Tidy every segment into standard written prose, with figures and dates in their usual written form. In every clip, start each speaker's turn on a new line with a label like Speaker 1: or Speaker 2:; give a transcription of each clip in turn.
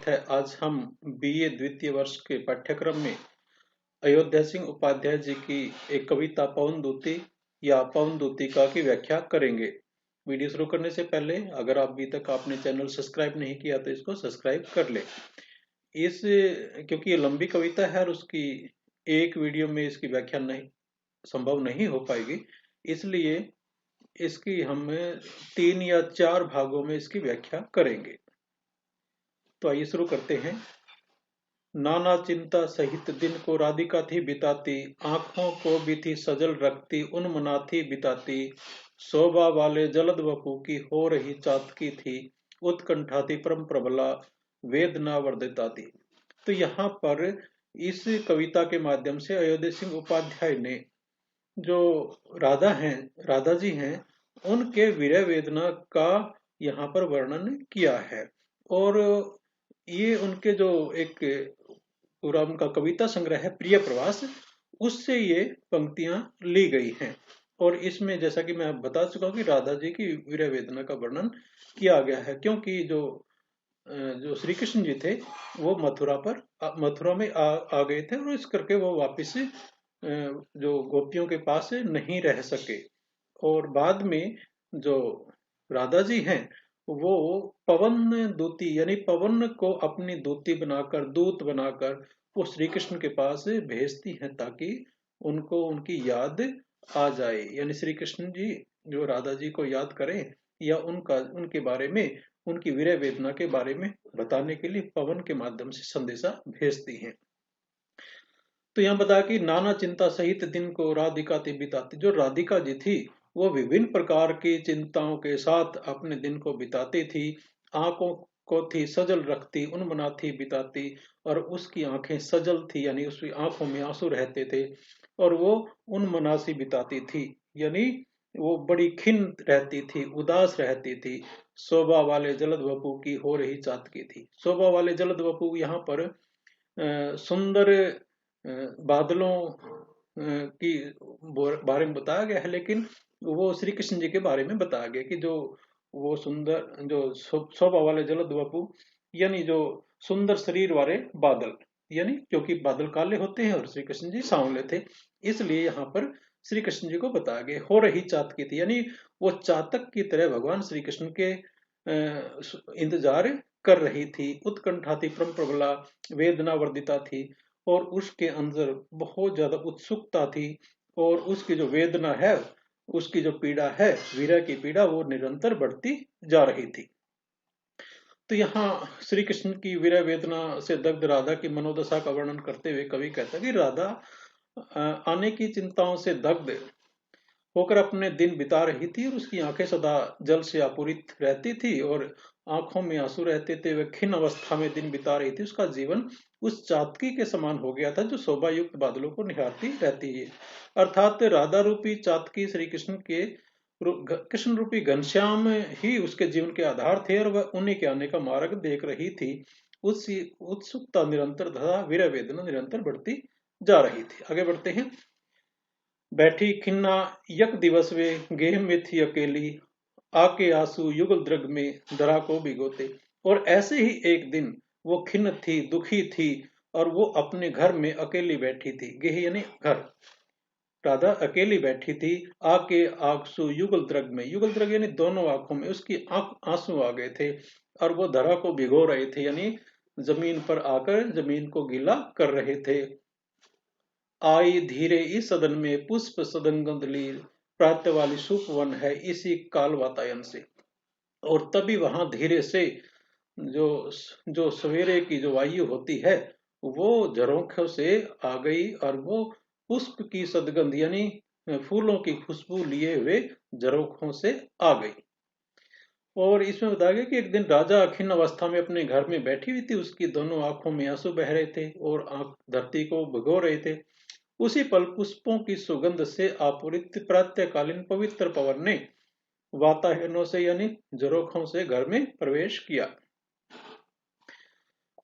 Speaker 1: है। आज हम बीए द्वितीय वर्ष के पाठ्यक्रम में अयोध्या सिंह उपाध्याय जी की एक कविता पवन दूती या पवन दूतिका की व्याख्या करेंगे। वीडियो शुरू करने से पहले अगर आप अभी तक आपने चैनल सब्सक्राइब नहीं किया तो इसको सब्सक्राइब कर ले। इस क्योंकि ये लंबी कविता है और उसकी एक वीडियो में इसकी व्याख्या नहीं संभव नहीं हो पाएगी, इसलिए इसकी हम 3 या 4 भागों में इसकी व्याख्या करेंगे। तो आइए शुरू करते हैं। नाना चिंता सहित दिन को राधिका थी बिताती, आंखों को भी थी सजल रखती, उन्मना थी बिताती। शोभा वाले जलद वपु की हो रही चातकी थी, उत्कंठा थी परम प्रबला, वेदना वर्धिता थी। तो यहाँ पर इस कविता के माध्यम से अयोध्या सिंह उपाध्याय ने जो राधा जी हैं, उनके विरह वेदना का यहाँ पर वर्णन किया है। और ये उनके जो एक पूरा उनका कविता संग्रह है प्रिय प्रवास, उससे ये पंक्तियां ली गई हैं। और इसमें जैसा कि मैं बता चुका हूं कि राधा जी की विरह वेदना का वर्णन किया गया है, क्योंकि जो श्री कृष्ण जी थे वो मथुरा में आ गए थे और इस करके वो वापिस जो गोपियों के पास नहीं रह सके। और बाद में जो राधा जी हैं वो पवन दूती यानी पवन को अपनी दूत बनाकर वो श्री कृष्ण के पास भेजती हैं ताकि उनको उनकी याद आ जाए, यानी श्री कृष्ण जी जो राधा जी को याद करें या उनके बारे में, उनकी विरह वेदना के बारे में बताने के लिए पवन के माध्यम से संदेशा भेजती हैं। तो यहाँ बता कि नाना चिंता सहित दिन को राधिका थी बिताती। जो राधिका जी थी वो विभिन्न प्रकार की चिंताओं के साथ अपने दिन को बिताती थी, आंखों को थी सजल रखती, उन्मना थी बिताती। और उसकी आंखें सजल थी यानी उसकी आंखों में आंसू रहते थे और वो उन्मना सी बिताती थी, यानी वो बड़ी खिन्न रहती थी, उदास रहती थी। शोभा वाले जलद वपु की हो रही चातकी थी। शोभा वाले जलद वपु यहाँ पर सुंदर बादलों की बारे में बताया गया है, लेकिन वो श्री कृष्ण जी के बारे में बताया गया कि जो वो सुंदर जो शोभा वाले जलद वपु यानी जो सुंदर शरीर वाले बादल, यानी क्योंकि बादल काले होते हैं और श्री कृष्ण जी सांवले थे, इसलिए यहाँ पर श्री कृष्ण जी को बताया गया। हो रही चातकी थी यानी वो चातक की तरह भगवान श्री कृष्ण के इंतजार कर रही थी। उत्कंठा थी परम प्रबला, वेदना वर्धिता थी और उसके अंदर बहुत ज्यादा उत्सुकता थी और उसकी जो वेदना है, उसकी जो पीड़ा है, विरह की पीड़ा, वो निरंतर बढ़ती जा रही थी। तो यहाँ श्री कृष्ण की विरह वेदना से दग्ध राधा की मनोदशा का वर्णन करते हुए कवि कहता है कि राधा आने की चिंताओं से दग्ध होकर अपने दिन बिता रही थी और उसकी आंखें सदा जल से आपूरित रहती थी और आंखों में आंसू रहते थे। वह खिन्न अवस्था में दिन बिता रही थी। उसका जीवन उस चातकी के समान हो गया था जो शोभा युक्त बादलों को निहारती रहती है। अर्थात राधा रूपी चातकी श्री कृष्ण रूपी घनश्याम ही उसके जीवन के आधार थे और वह उन्हीं के आने का मार्ग देख रही थी। उसकी उत्सुकता निरंतर तथा विरह वेदना निरंतर बढ़ती जा रही थी। आगे बढ़ते हैं। बैठी खिन्ना यक दिवस वे गेह में थी अकेली, आके आंसू युगल द्रग में धरा को भिगोते। और ऐसे ही एक दिन वो खिन्न थी, दुखी थी और वो अपने घर में अकेली बैठी थी। गेह यानी घर, राधा अकेली बैठी थी। आके आंसू युगल द्रग में, युगल द्रग यानी दोनों आंखों में उसकी आंसू आ गए थे और वो धरा को भिगो रहे थे, यानी जमीन पर आकर जमीन को गीला कर रहे थे। आई धीरे इस सदन में पुष्प सदन गंधली, प्रातः वाली सुपवन है इसी काल वातायन से। और तभी वहां धीरे से जो जो सवेरे की जो वायु होती है वो झरोखों से आ गई और वो पुष्प की सदगंध यानी फूलों की खुशबू लिए हुए झरोखों से आ गई। और इसमें बताया गया कि एक दिन राजा खिन्न अवस्था में अपने घर में बैठी हुई थी, उसकी दोनों आंखों में आंसू बह रहे थे और आंख धरती को भिगो रहे थे। उसी पल पुष्पों की सुगंध से आपूरित प्रातःकालीन पवित्र पवन ने वातायनों से यानी झरोखों से घर में प्रवेश किया।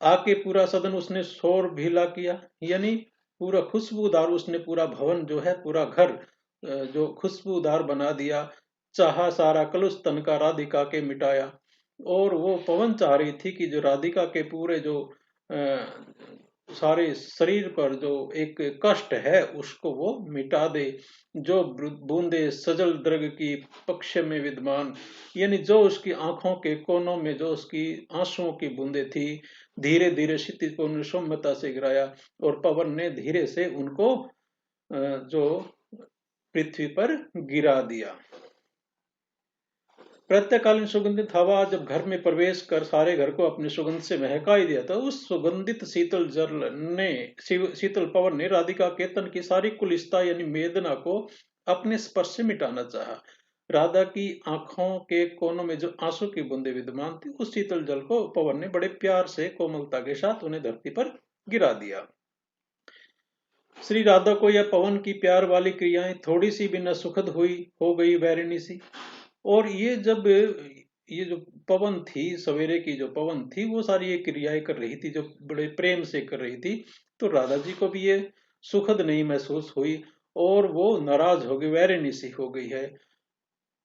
Speaker 1: आके पूरा सदन उसने शोर भीला किया, यानी पूरा खुशबूदार उसने पूरा भवन जो है, पूरा घर जो खुशबूदार बना दिया। चाहा सारा कलुष तन का राधिका के मिटाया। और वो पवन चाह रही थी कि जो राधिका के पूरे जो सारे शरीर पर जो एक कष्ट है उसको वो मिटा दे। जो बूंदे सजल दर्ग की पक्ष में विद्यमान, यानी जो उसकी आंखों के कोनों में जो उसकी आंसुओं की बूंदे थी, धीरे धीरे क्षितिज को निशम्यता से गिराया और पवन ने धीरे से उनको जो पृथ्वी पर गिरा दिया। प्रातःकालीन सुगंधित हवा जब घर में प्रवेश कर सारे घर को अपनी सुगंध से महकाई दिया, तो उस सुगंधित शीतल पवन ने राधिका के तन की सारी कुलिष्ठता यानी वेदना को अपने स्पर्श से मिटाना चाहा। राधा की आंखों के कोनों में जो आंसू की बूंदे विद्यमान थी, उस शीतल जल को पवन ने बड़े प्यार से कोमलता के साथ उन्हें धरती पर गिरा दिया। श्री राधा को यह पवन की प्यार वाली क्रियाएं थोड़ी सी भी न सुखद हुई हो गई वैरिणी सी। और ये जब ये जो पवन थी, सवेरे की जो पवन थी, वो सारी ये क्रियाएं कर रही थी, जो बड़े प्रेम से कर रही थी, तो राधा जी को भी ये सुखद नहीं महसूस हुई और वो नाराज हो गई, वैरिणी सी हो गई है।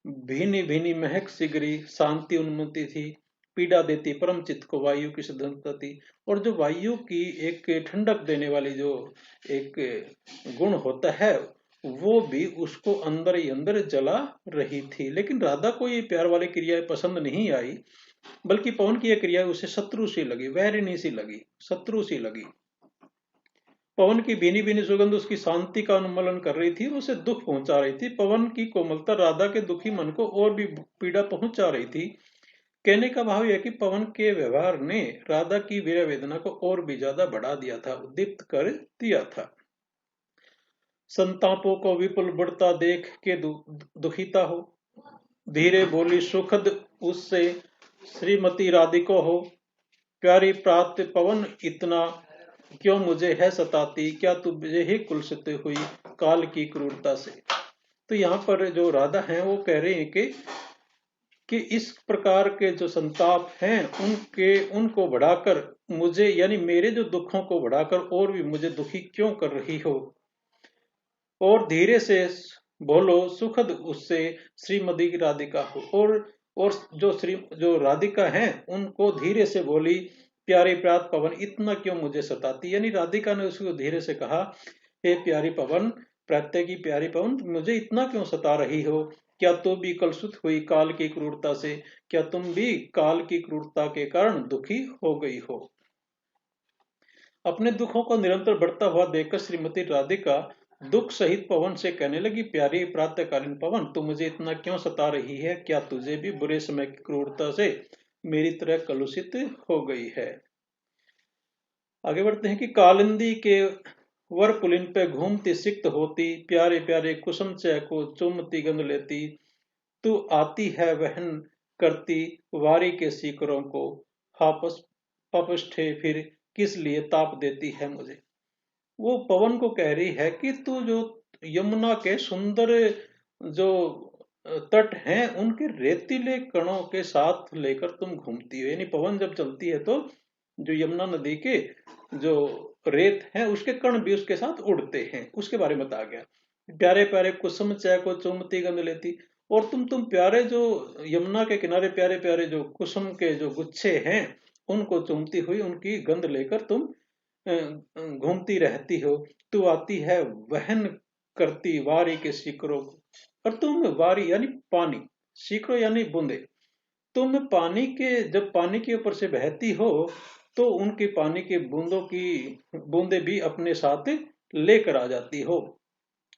Speaker 1: भीनी भीनी महक सिगरी शांति उन्मुति थी, पीड़ा देती परम चित्त को वायु की शुद्धता थी। और जो वायु की एक ठंडक देने वाली जो एक गुण होता है, वो भी उसको अंदर ही अंदर जला रही थी। लेकिन राधा को ये प्यार वाली क्रियाएं पसंद नहीं आई, बल्कि पवन की यह क्रिया उसे शत्रु सी लगी, वैरिणी सी लगी, शत्रु सी लगी। पवन की भीनी भीनी सुगंध उसकी शांति का अनुमलन कर रही थी, उसे दुख पहुंचा रही थी। पवन की कोमलता राधा के दुखी मन को और भी पीड़ा पहुंचा रही थी। कहने का भाव यह कि पवन के व्यवहार ने राधा की वीर वेदना को और भी ज्यादा बढ़ा दिया था, उद्दीप्त कर दिया था। संतापों को विपुल बढ़ता देख के दुखिता हो, धीरे बोली सुखद उससे श्रीमती राधिको हो, प्यारी प्रात पवन इतना क्यों मुझे है सताती, क्या तुझे ही कुलसित हुई काल की क्रूरता से। तो यहाँ पर जो राधा हैं वो कह रहे हैं कि इस प्रकार के जो संताप हैं उनको बढ़ाकर मुझे, यानी मेरे जो दुखों को बढ़ाकर और भी मुझे दुखी क्यों कर रही हो। और धीरे से बोलो सुखद उससे श्रीमती राधिका हो। और जो राधिका हैं उनको धीरे से बोली, प्यारी प्रात पवन इतना क्यों मुझे सताती, यानी राधिका ने उसको धीरे से कहा, हे प्यारी पवन, प्रातः की प्यारी पवन, मुझे इतना क्यों सता रही हो, क्या तुम भी कलुषित हुई काल की क्रूरता से, क्या तुम भी काल की क्रूरता के कारण दुखी हो गई हो। अपने दुखों को निरंतर बढ़ता हुआ देखकर श्रीमती राधिका दुख सहित पवन से कहने लगी, प्यारी प्रातःकालीन पवन, तू मुझे इतना क्यों सता रही है, क्या तुझे भी बुरे समय की क्रूरता से मेरी तरह कलुषित हो गई है। आगे बढ़ते हैं कि कालिंदी के वर पुलिन पे घूमती सिक्त होती, प्यारे प्यारे कुसुम चय को चुमती गंध लेती, तू आती है वहन करती वारी के सीकरों को, हापस पपष्ठे फिर किस लिए ताप देती है मुझे। वो पवन को कह रही है कि तू जो यमुना के सुंदर जो तट हैं उनके रेतीले कणों के साथ लेकर तुम घूमती हो, यानी पवन जब चलती है तो जो यमुना नदी के जो रेत है उसके कण भी उसके साथ उड़ते हैं, उसके बारे में बताया गया। प्यारे प्यारे कुसुम चय को चुमती गंध लेती, और तुम प्यारे जो यमुना के किनारे प्यारे प्यारे जो कुसुम के जो गुच्छे हैं उनको चुमती हुई उनकी गंध लेकर तुम घूमती रहती हो। तू आती है वहन करती वारी के शिखरों को, और तुम वारी यानी पानी, शिखरों यानी बूंदे, तुम पानी के जब पानी के ऊपर से बहती हो तो उनके पानी के बूंदों की बूंदे भी अपने साथ लेकर आ जाती हो।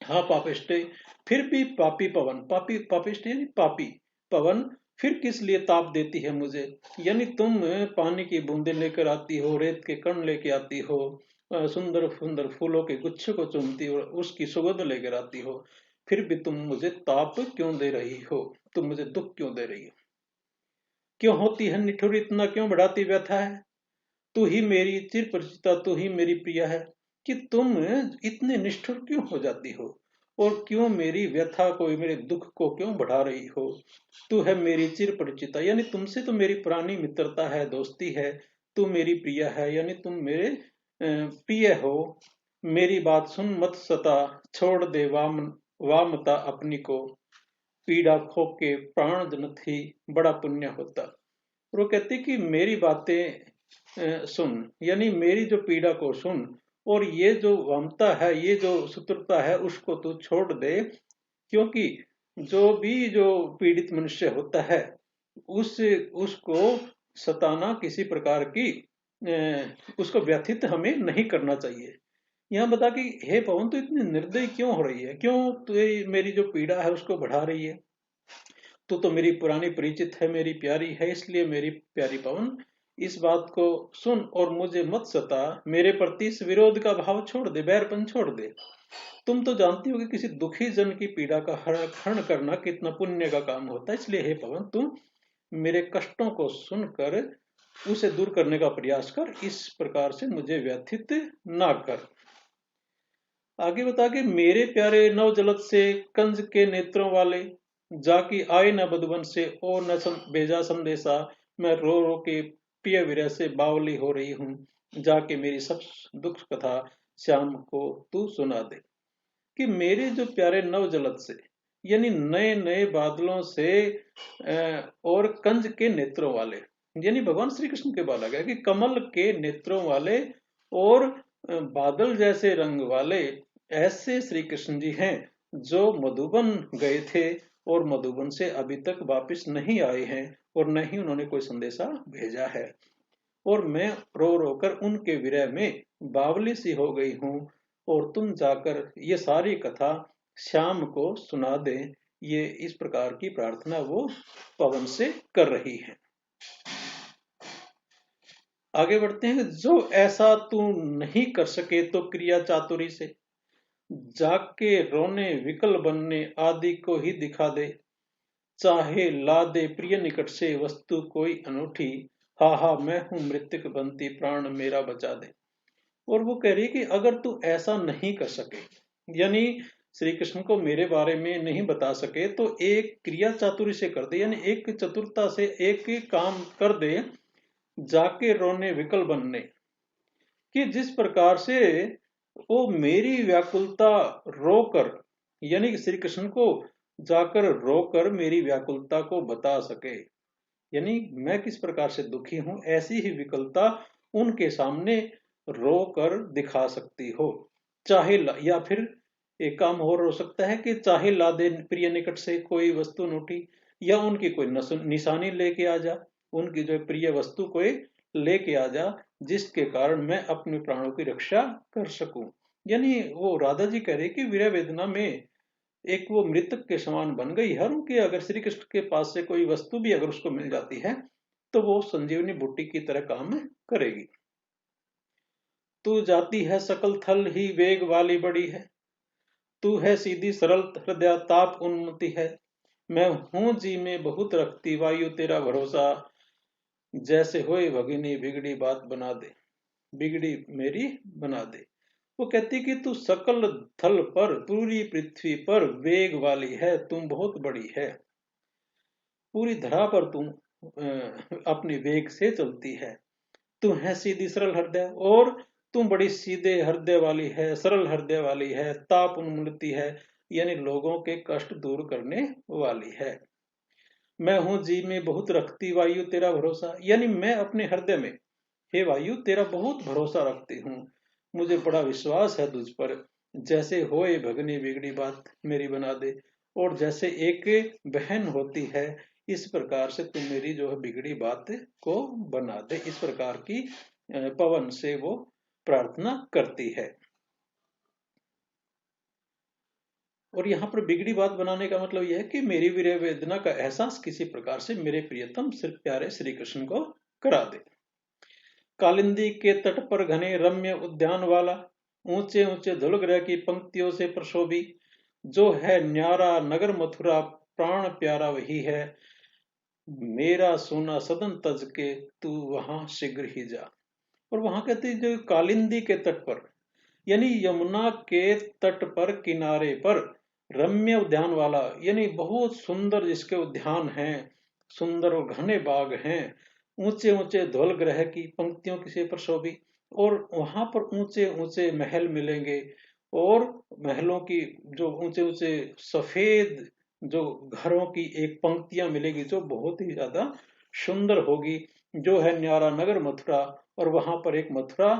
Speaker 1: हाँ पापिष्टे, फिर भी पापी पवन, पापी पापिष्टे यानी पापी पवन, फिर किस लिए ताप देती है मुझे, यानी तुम पानी की बूंदे लेकर आती हो, रेत के कण लेके आती हो, सुंदर सुंदर फूलों के गुच्छे को चूमती हो, उसकी सुगंध लेकर आती हो, फिर भी तुम मुझे ताप क्यों दे रही हो, तुम मुझे दुख क्यों दे रही हो। क्यों होती है निठुर, इतना क्यों बढ़ाती व्यथा है, तू ही मेरी चिर परिचिता, तू ही मेरी प्रिया है, कि तुम इतने निष्ठुर क्यों हो जाती हो और क्यों मेरी व्यथा को, मेरे दुख को क्यों बढ़ा रही हो। तू है मेरी चिर परिचिता, यानी तुमसे तो मेरी पुरानी मित्रता है, दोस्ती है, तू मेरी प्रिया है, यानी तुम मेरे प्रिय हो। मेरी बात सुन मत सता, छोड़ दे वामता अपनी को, पीड़ा खो के प्राण जनत ही बड़ा पुण्य होता। और वो कहती कि मेरी बातें सुन, यानी मेरी जो पीड़ा को सुन, और ये जो ममता है, ये जो शत्रुता है, उसको तू छोड़ दे। क्योंकि जो पीड़ित मनुष्य होता है, उस उसको सताना किसी प्रकार की उसको व्यथित हमें नहीं करना चाहिए। यहाँ बता कि हे पवन, तू इतनी निर्दयी क्यों हो रही है, क्यों तू मेरी जो पीड़ा है उसको बढ़ा रही है। तू तो मेरी पुरानी परिचित है, मेरी प्यारी है, इसलिए मेरी प्यारी पवन, इस बात को सुन और मुझे मत सता। मेरे प्रति इस विरोध का भाव छोड़ दे, बैरपन छोड़ दे। तुम तो जानती हो कि किसी दुखी जन की पीड़ा का हरण करना कितना पुण्य का काम होता है। इसलिए हे पवन, तुम मेरे कष्टों को सुनकर उसे दूर करने का प्रयास कर, इस प्रकार से मुझे व्यथित ना कर। आगे बता कि मेरे प्यारे नव जलद से कंज के नेत्रों वाले, जाकी आए न बधुवन से और न भेजा संदेशा। मैं रो रो के प्रिय विरह से बावली हो रही हूँ, जाके मेरी सब दुख कथा श्याम को तू सुना दे। कि मेरे जो प्यारे नव जलद से, यानी नए नए बादलों से और कंज के नेत्रों वाले, यानी भगवान श्री कृष्ण के बालक है कि कमल के नेत्रों वाले और बादल जैसे रंग वाले ऐसे श्री कृष्ण जी हैं, जो मधुबन गए थे और मधुबन से अभी तक वापस नहीं आए हैं, और न ही उन्होंने कोई संदेशा भेजा है। और मैं रो रो कर उनके विरह में बावली सी हो गई हूँ, और तुम जाकर ये सारी कथा श्याम को सुना दें। ये इस प्रकार की प्रार्थना वो पवन से कर रही है। आगे बढ़ते हैं। जो ऐसा तू नहीं कर सके तो क्रिया चातुरी से, जाग के रोने विकल बनने आदि को ही दिखा दे। चाहे ला दे प्रिय निकट से वस्तु कोई अनूठी, हा हा मैं हूं मृत्यक बनती प्राण मेरा बचा दे। और वो कह रही है कि अगर तू ऐसा नहीं कर सके, यानी श्री कृष्ण को मेरे बारे में नहीं बता सके, तो एक क्रिया चातुरी से कर दे, यानी एक चतुरता से एक काम कर दे। जाके रोने विकल बनने, कि जिस प्रकार से वो मेरी व्याकुलता रोकर, यानी कि श्री कृष्ण को जाकर रोकर मेरी व्याकुलता को बता सके, यानी मैं किस प्रकार से दुखी हूं, ऐसी ही विकलता उनके सामने रोकर दिखा सकती हो। चाहे या फिर एक काम और हो सकता है कि चाहे ला दे प्रिय निकट से कोई वस्तु नोटी, या उनकी कोई निशानी लेके आ जा, उनकी जो प्रिय वस्तु कोई लेके आ जा, जिसके कारण मैं अपने प्राणों की रक्षा कर सकूं। यानी वो राधा जी कह रहे कि विरह वेदना में एक वो मृतक के समान बन गई है, उनके अगर श्री कृष्ण के पास से कोई वस्तु भी अगर उसको मिल जाती है, तो वो संजीवनी बूटी की तरह काम करेगी। तू जाती है सकल थल ही वेग वाली बड़ी है, तू है सीधी सरल हृदय ताप उन्मति है। मैं हूं जी में बहुत रखती वायु तेरा भरोसा, जैसे होए भगिनी बिगड़ी बात बना दे, बिगड़ी मेरी बना दे। वो कहती कि तू सकल थल पर, पूरी पृथ्वी पर वेग वाली है, तुम बहुत बड़ी है। पूरी धरा पर तुम अपनी वेग से चलती है। तू है सीधी सरल हृदय, और तुम बड़ी सीधे हृदय वाली है, सरल हृदय वाली है, ताप उन्मुलती है, यानी लोगों के कष्ट दूर करने वाली है। मैं हूं जी में बहुत रखती वायु तेरा भरोसा, यानी मैं अपने हृदय में, हे वायु, तेरा बहुत भरोसा रखती हूँ, मुझे बड़ा विश्वास है तुझ पर। जैसे होए भगनी बिगड़ी बात मेरी बना दे, और जैसे एक बहन होती है, इस प्रकार से तुम मेरी जो है बिगड़ी बात को बना दे। इस प्रकार की पवन से वो प्रार्थना करती है। और यहाँ पर बिगड़ी बात बनाने का मतलब यह है कि मेरी विरह वेदना का एहसास किसी प्रकार से मेरे प्रियतम सिर्फ प्यारे श्री कृष्ण को करा दे। कालिंदी के तट पर घने रम्य उद्यान वाला, ऊंचे ऊंचे धुलग्रह की पंक्तियों से प्रशोभी, जो है न्यारा नगर मथुरा प्राण प्यारा वही है। मेरा सोना सदन तज के तू वहां शीघ्र ही जा। और वहां कहते हैं जो कालिंदी के तट पर, यानी यमुना के तट पर किनारे पर रम्य उद्यान वाला, यानी बहुत सुंदर जिसके उद्यान हैं, सुंदर और घने बाग हैं, ऊंचे ऊंचे ध्वल ग्रह की पंक्तियों किसी पर शोभी, और वहां पर ऊंचे ऊंचे महल मिलेंगे, और महलों की जो ऊंचे ऊंचे सफेद जो घरों की एक पंक्तियां मिलेगी जो बहुत ही ज्यादा सुंदर होगी, जो है न्यारा नगर मथुरा। और वहां पर एक मथुरा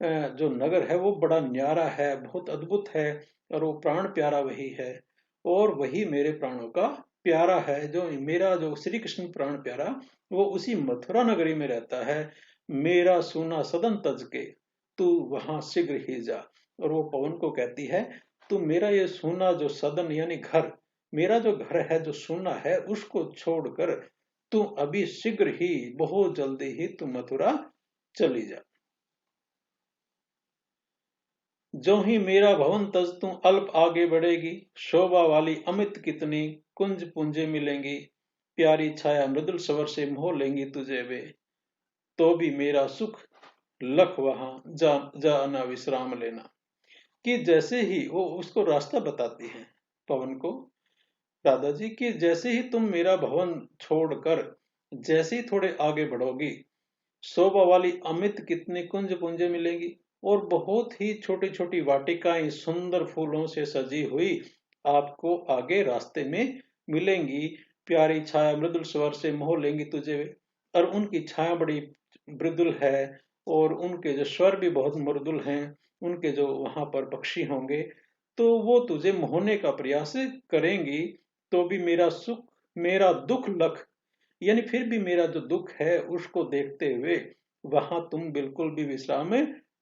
Speaker 1: जो नगर है वो बड़ा न्यारा है, बहुत अद्भुत है, और वो प्राण प्यारा वही है। और वही मेरे प्राणों का प्यारा है, जो मेरा जो श्री कृष्ण प्राण प्यारा वो उसी मथुरा नगरी में रहता है। मेरा सूना सदन तज के तू वहां शीघ्र ही जा। और वो पवन को कहती है, तू मेरा ये सूना जो सदन यानी घर, मेरा जो घर है जो सूना है, उसको छोड़कर तू अभी शीघ्र ही, बहुत जल्दी ही तू मथुरा चली जा। जो ही मेरा भवन तज तू अल्प आगे बढ़ेगी, शोभा वाली अमित कितनी कुंज पुंजे मिलेंगी, प्यारी छाया मृदुल स्वर से मोह लेंगी तुझे वे, तो भी मेरा सुख लख वहां जा जाना विश्राम लेना। कि जैसे ही वो उसको रास्ता बताती है, पवन को, राधा जी, की जैसे ही तुम मेरा भवन छोड़कर जैसे ही थोड़े आगे बढ़ोगी, शोभा वाली अमित कितने कुंज पुंजे मिलेंगी, और बहुत ही छोटी छोटी वाटिकाएं सुंदर फूलों से सजी हुई आपको आगे रास्ते में मिलेंगी। प्यारी छाया मृदुल स्वर से मोह लेंगी तुझे, और उनकी छाया बड़ी मृदुल है, और उनके जो स्वर भी बहुत मृदुल हैं, उनके जो वहां पर पक्षी होंगे, तो वो तुझे मोहने का प्रयास करेंगी। तो भी मेरा सुख मेरा दुख लख, यानी फिर भी मेरा जो दुख है उसको देखते हुए वहां तुम बिल्कुल भी विश्राम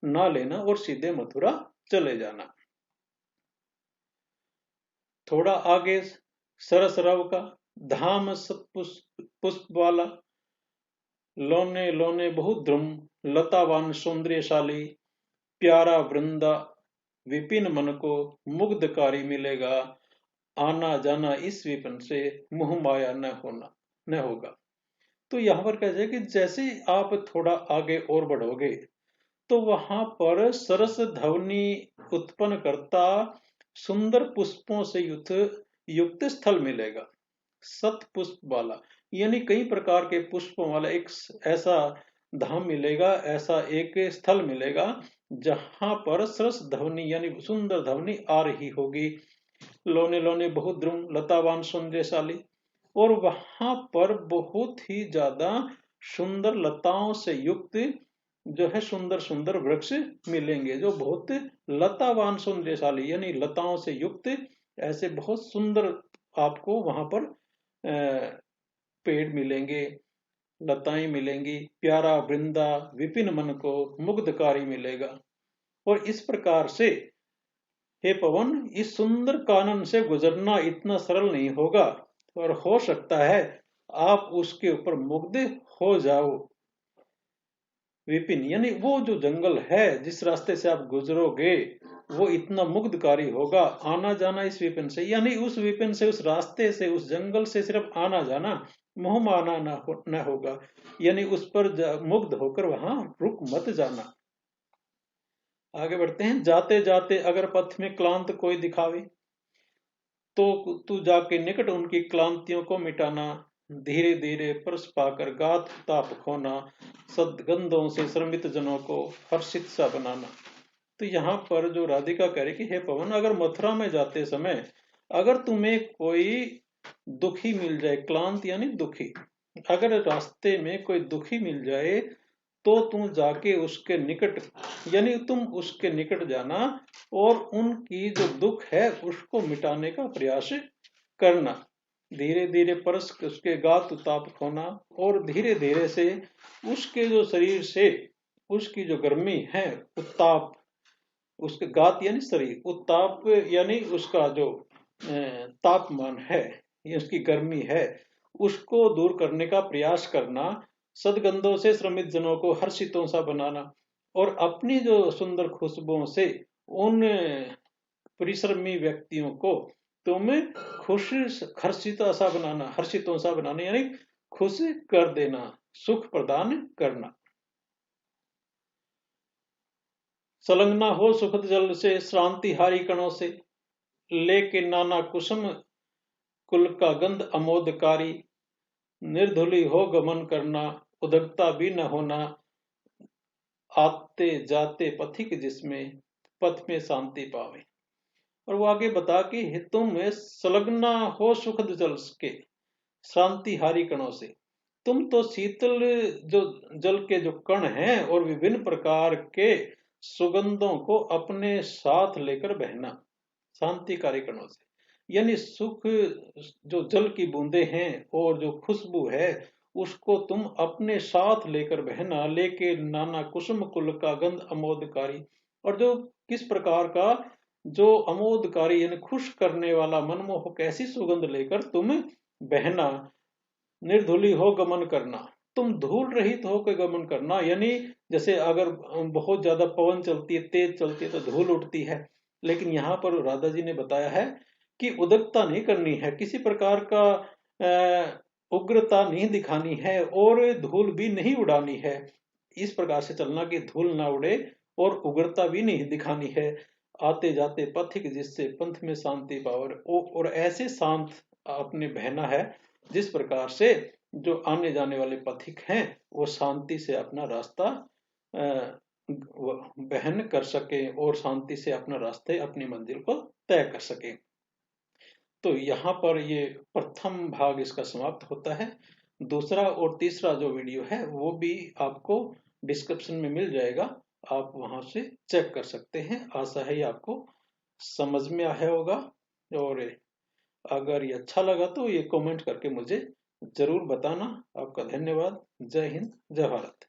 Speaker 1: ना लेना और सीधे मथुरा चले जाना। थोड़ा आगे सरस रव का धाम सत पुष्प वाला, लोने लोने बहुत ध्रुम लतावान सौंदर्यशाली, प्यारा वृंदा विपिन मन को मुग्धकारी मिलेगा, आना जाना इस विपिन से मुह माया न होगा। तो यहाँ पर कहते हैं कि जैसे ही आप थोड़ा आगे और बढ़ोगे, तो वहां पर सरस ध्वनि उत्पन्न करता सुंदर पुष्पों से युक्त स्थल मिलेगा। सत पुष्प वाला, यानी कई प्रकार के पुष्पों वाला एक ऐसा धाम मिलेगा, ऐसा एक स्थल मिलेगा जहां पर सरस ध्वनि यानी सुंदर ध्वनि आ रही होगी। लोने लोने बहुत ध्रुम लतावान सौंदर्यशाली, और वहां पर बहुत ही ज्यादा सुंदर लताओं से युक्त जो है सुंदर सुंदर वृक्ष मिलेंगे, जो बहुत लतावान सौंदर्यशाली यानी लताओं से युक्त ऐसे बहुत सुंदर आपको वहां पर पेड़ मिलेंगे, लताएं मिलेंगी, प्यारा वृंदा विपिन मन को मुग्धकारी मिलेगा। और इस प्रकार से हे पवन, इस सुंदर कानन से गुजरना इतना सरल नहीं होगा, और हो सकता है आप उसके ऊपर मुग्ध हो जाओ। विपिन यानी वो जो जंगल है जिस रास्ते से आप गुजरोगे वो इतना मुग्धकारी होगा, आना जाना इस विपिन से, यानी उस विपिन से, उस रास्ते से, उस जंगल से सिर्फ आना जाना, मोह माना न होगा, यानी उस पर मुग्ध होकर वहां रुक मत जाना। आगे बढ़ते हैं। जाते जाते अगर पथ में क्लांत कोई दिखावे, तो तू जाके निकट उनकी क्लांतियों को मिटाना, धीरे धीरे परस पाकर गात ताप खोना, सदगंधों से श्रमित जनों को हर्षित सा बनाना। तो यहाँ पर जो राधिका कह रही कि हे पवन, अगर मथुरा में जाते समय अगर तुम्हें कोई दुखी मिल जाए, क्लांत यानी दुखी, अगर रास्ते में कोई दुखी मिल जाए, तो तुम जाके उसके निकट, यानी तुम उसके निकट जाना और उनकी जो दुख है उसको मिटाने का प्रयास करना। धीरे धीरे परस उसके गात ताप खोना, और धीरे धीरे से उसके जो शरीर से उसकी जो गर्मी है, उत्ताप, उसके गात यानी शरीर, उत्ताप यानी उसका जो तापमान है, ये उसकी गर्मी है, उसको दूर करने का प्रयास करना, सदगंधों से श्रमित जनों को हर्षितों सा बनाना, और अपनी जो सुंदर खुशबुओं से उन परिश्रमी व्यक्तियों को तुम खुश हर्षिता सा बनाना, हर्षितों सा बनाना यानी खुश कर देना, सुख प्रदान करना। संलग्ना हो सुखद जल से श्रांति हारी कणों से, लेके नाना कुसुम कुल का गंध अमोदकारी, निर्धुली हो गमन करना, उदकता भी न होना, आते जाते पथिक जिसमें पथ में शांति पावे। और वो आगे बता कि हितों में संलग्ना हो सुखद जल के शांतिहारी कणों से। तुम तो शीतल जो जल के जो कण हैं और विभिन्न प्रकार के सुगंधों को अपने साथ लेकर बहना शांतिकारी कणों से। यानी सुख जो जल की बूंदे हैं और जो खुशबू है उसको तुम अपने साथ लेकर बहना, लेके नाना कुसुम कुल का गंध अमोदकारी। और जो किस प्रकार का जो अमोदकारी यानी खुश करने वाला मनमोहक ऐसी सुगंध लेकर तुम बहना, निर्धुली हो गमन करना। तुम धूल रहित होकर गमन करना, यानी जैसे अगर बहुत ज्यादा पवन चलती है, तेज चलती है तो धूल उठती है, लेकिन यहाँ पर राधा जी ने बताया है कि उद्रिक्तता नहीं करनी है, किसी प्रकार का उग्रता नहीं दिखानी है और धूल भी नहीं उड़ानी है। इस प्रकार से चलना कि धूल ना उड़े और उग्रता भी नहीं दिखानी है। आते जाते पथिक जिससे पंथ में शांति पावर, और ऐसे शांत अपने बहना है जिस प्रकार से जो आने जाने वाले पथिक हैं वो शांति से अपना रास्ता बहन कर सके और शांति से अपना रास्ते अपनी मंजिल को तय कर सके। तो यहाँ पर ये प्रथम भाग इसका समाप्त होता है। दूसरा और तीसरा जो वीडियो है वो भी आपको डिस्क्रिप्शन में मिल जाएगा, आप वहां से चेक कर सकते हैं। आशा है ये आपको समझ में आया होगा, और अगर ये अच्छा लगा तो ये कमेंट करके मुझे जरूर बताना। आपका धन्यवाद। जय हिंद, जय भारत।